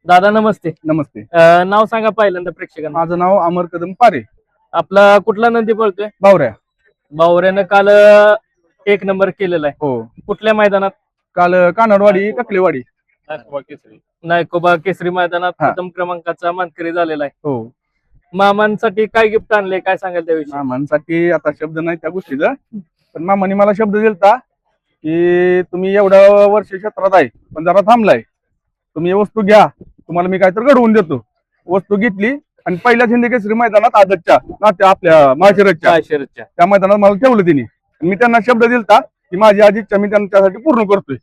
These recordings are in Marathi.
दादा नमस्ते. नमस्ते. नाव सांगा पहिल्यांदा प्रेक्षकांना. माझं नाव अमर कदम पारे. आपला कुठला नंदी पळतोय? बावऱ्या. बावऱ्यानं काल एक नंबर केलेला आहे. हो. कुठल्या मैदानात? काल कानडवाडी ककलेवाडी. नायकोबा केसरी मैदानात हा. प्रथम क्रमांकाचा मानकरी झालेला आहे. हो. मामांसाठी काय गिफ्ट आणले, काय सांगाल त्याविषयी? मामांसाठी आता शब्द नाही त्या गोष्टीचा, पण मामाने मला शब्द दिलता की तुम्ही एवढ्या वर्ष क्षेत्रात आहे पण जरा थांबलाय, तुम्ही ही वस्तू घ्या, तुम्हाला मी काहीतरी घडवून देतो. वस्तू घेतली आणि पहिल्याच हिंदी केसरी मैदानात आदतच्या नात्या आपल्या माळशिरसच्या त्या मैदानात मला ठेवलं तिने. मी त्यांना शब्द दिलता की माझी आज इच्छा मी त्यांच्यासाठी पूर्ण करतोय.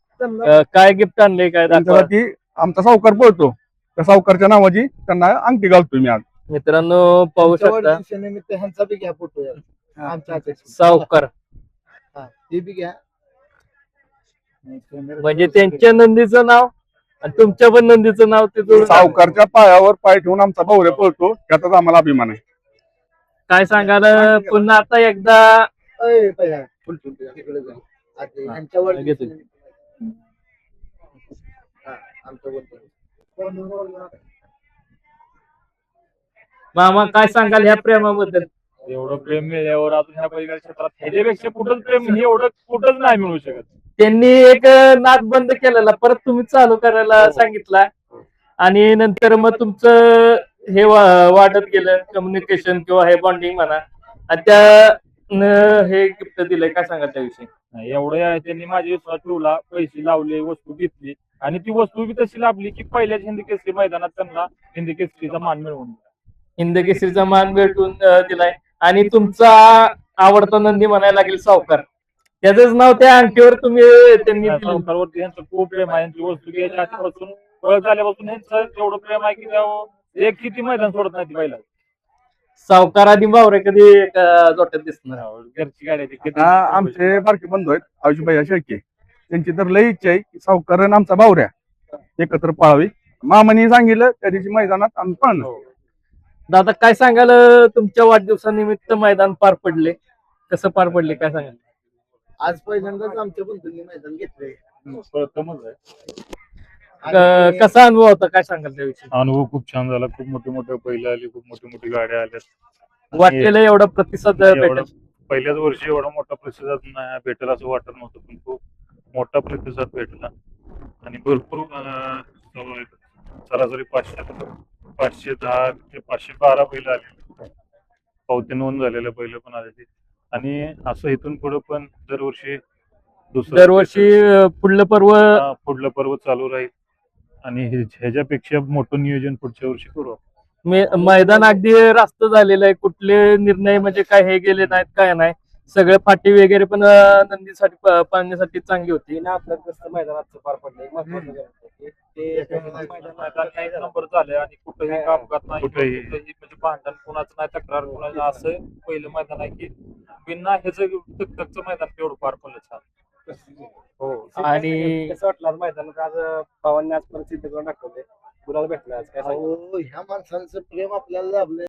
काय गिफ्ट आणले, काय दाखवा? त्यांच्यासाठी आमचा सावकार पळतो, त्या सावकारच्या नावाची त्यांना अंगठी घालतोय मी आज. मित्रांनो पाहू शकता ह्यांचा बी घ्या फोटो आमच्या सावकार ते बी घ्या. म्हणजे त्यांच्या नंदीचं नाव आणि तुमच्या पण नंदीचं नाव ते जोडून आणलंय. सावकारच्या पायावर पाय ठेवून आमचा बावऱ्या पळतो, त्याचाच आम्हाला अभिमान आहे. काय सांगाल पुन्हा आता एकदा ह्यांच्यावर घेतो. मामा काय सांगाल ह्या प्रेमाबद्दल? एवढं प्रेम मिळाल्यावर अजून ह्या बैलगाडी क्षेत्रात ह्याच्यापेक्षा कुठंच प्रेम हे एवढं कुठंच नाही मिळू शकत. त्यांनी एक नाद बंद केलेला, परत तुम्ही चालू करायला सांगितला आणि नंतर मग तुमचं हे वाढत गेलं कम्युनिकेशन किंवा हे बॉन्डिंग म्हणा, आणि त्या हे गिफ्ट दिलंय. काय सांगा त्याविषयी? नाही, एवढं त्यांनी माझी विश्वास ठेवला, पैसे लावले, वस्तू घेतली आणि ती वस्तू बी तशी लाभली की पहिल्याच हिंदी केसरी मैदानात त्यांना हिंदी केसरीचा मान मिळवून दिला. हिंद केसरीचा मान भेटून दिलाय. आणि तुमचा आवडता नंदी म्हणायला लागेल सावकार, त्याचंच नाव त्या अंगठीवर तुम्ही त्यांनी दिलं. सावकारवरती यांचं खूप प्रेम आहे. यांची वस्तू घ्यायच्या आधीपासून ओळख झाल्यापासून यांचं एवढं प्रेम आहे की एक किती मैदान सोडत नाही ती पहिला. सावकार आधी बावरे कधी जोट्यात दिसणार? घरची गाडी आहे ती. आमचे बारके बंधू आहेत आयुषभाई शेळके, त्यांची तर लई इच्छा आहे की सावकार आणि आमचा बावऱ्या एकत्र पळावी. मामाने सांगितलं त्या दिवशी मैदानात आम्ही पळणार. दादा काय सांगाल तुमच्या वाढदिवसानिमित्त मैदान पार पडले, कसं पार पडले काय सांगाल? आज पहिल्यांदाच आमच्या बंधूंनी मैदान घेतलंय. प्रथमच आहे. कसा अनुभव होता, काय सांगाल त्याविषयी? अनुभव खूप छान झाला. खूप मोठे मोठे बैल आले, खूप मोठी मोठी गाड्या आल्या. वाटलेलं एवढा प्रतिसाद भेटेल? पहिल्याच वर्षी एवढा मोठा प्रतिसाद नाही भेटेल असं वाटत नव्हतं, पण खूप मोठा प्रतिसाद भेटला आणि भरपूर सरासरी 510 ते 512 बैल आले. पावती नोंद झालेल्या बैल पण आले आणि असं इथून पुढे पण दरवर्षी पुढलं पर्व चालू राहील आणि ह्याच्यापेक्षा मोठं नियोजन पुढच्या वर्षी करू. मैदान अगदी रास्त झालेलं आहे, कुठले निर्णय म्हणजे काय हे गेले नाहीत, काय नाही, सगळे फाटी वगैरे पण नंदीसाठी पाहण्यासाठी चांगली होती ना. आपलं कसं मैदानात पार पडलं नंबर झाले आणि कुठेही अपघात नाही, कुठेही म्हणजे भांडण कुणाचं नाही, तक्रार कुणाचं. असं पहिलं मैदान आहे की बिना ह्याचं मैदान तेवढं पार पडलं छान. हो. आणि कसं वाटलं मैदानात आज पवानने आज परिस्थिती करून दाखवले, गुलाल भेटला आज काय सांगाल? ह्या माणसांचं प्रेम आपल्याला लाभलंय.